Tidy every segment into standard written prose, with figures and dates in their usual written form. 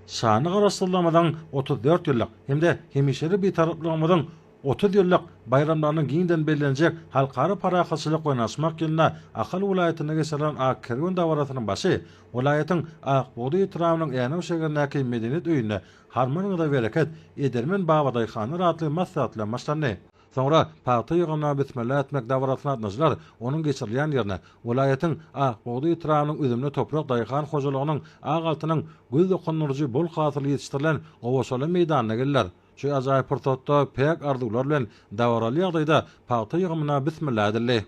Sany garaşdyrylmadan 34 ýyllyk hemde hemişeri bir taraplanmadan 30 ýyllyk bayramlarynyň giňden bellenjek halkary parahatçylyk oynaşmak ýylyna Akal welaýatyna geçiren Akkergün dawaratynyň başy, welaýatyň Akbuğdy ýytramynyň ýany şeýlerdäki medeniýet öýüne harmonyada bereket edermen Babaday hany ratly maslahatlar başlandy. Sonra paýta ýygyna bismillah etmek dawaratyna atnaşylar onuň geçirilýän ýerine welaýatyň Akbuğdy ýytramynyň üzümne toprak daýhan hojalygynyň agaltynyň göz dokunurjy bol hatyrly ýetişdirilen Owaşaly meýdanyna geldiler. Şu ajaýyp pyrtotda pek arzuwlar bilen dawaraly ýagdaýda paýta ýygymyna bismillah edildi.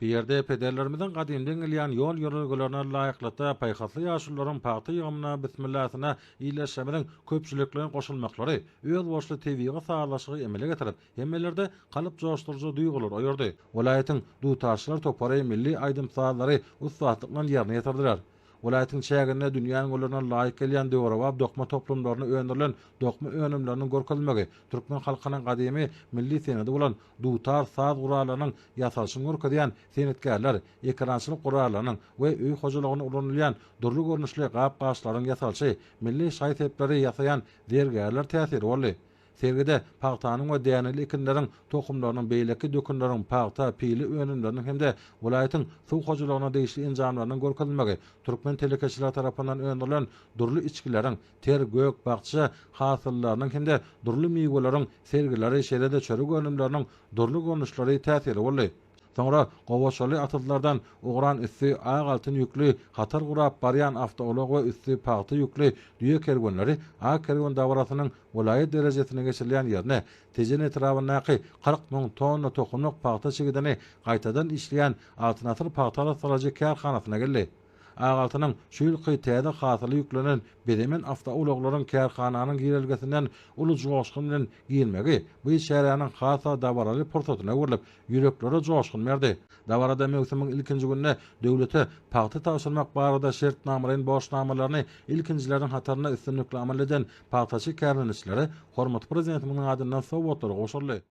Bir ýerde pederlerimizden gadymdan gelýän ýol ýörelgelerine laýyklykda paýhatly ýaşullaryň paýta ýygymyna bismillahyna iýleşmeden köpçüliklerin goşulmaklary öz boşly tebigy sağlaşygy emele getirip, hemmelerde kalyp joşturjy duýgular oýardy. Welaýatyň dutaşlar topary milli aýdymsazlary ussatlyklan ýerine ýetirdiler. Welaýatyň çägine dünýäniň olaryna laýyk gelýän döwrewap dokma toplumlaryny öňdirilen dokma önümleriniň görkezilmegi, türkmen halkynyň gadymy milli senedi bolan dutar saz guralarynyň ýasaşyny görkezýän senetgärler, ekrançylyk guralarynyň we öý hojalygyna ulanylýan durly görnüşli gap-gaşlaryň ýasaşy, milli şaýtepleri ýasaýan dergärler täsiri boldy. Sergide paýtanyň we dänilik ikinleriň tokumlarynyň beýleki dökünleriň paýta pili önümleriniň hemde welaýatyň suw hojalygyna deýişli enjamlarynyň görkezilmegi, türkmen telekeçiler tarapyndan öňdirilen durly içkileriň, ter gök bagça hasyllarynyň hemde durly meýweleriň sergileri şeýlede çörük önümleriniň durly görnüşleri täsiri boldy. Sonra Gowaşaly atyllardan uğran üstü agaltyn ýükli hatar gurap barýan awtolog we üstü paýta ýükli düýe kergenleri Akkergün dawaratynyň welaýat derejesine geçirilýän ýerine tejen etrawynaky 40 000 tonna tokumluk paýta çigidini gaýtadan işleýän altynatır paýtalar salagy kärhanasyna geldi. Agaltynyň şu ýylky täze hatyrly ýüklenen bedemen awtologlaryň kärhananyň girelgesinden uly joşkun bilen giýilmegi bu şäheriniň hasa dawaraly portatyna görülip ýüreklere joşkun berdi. Dawarada mewsimiň ilkinji gününe döwlete paýta taşyrmak barada şertnamalaryň boşnamalaryny ilkinjileriň hataryna üstünlikle amal eden paýtaçy kärlenişleri hormat prezidentimiň adyndan sowgatlara goşuldy.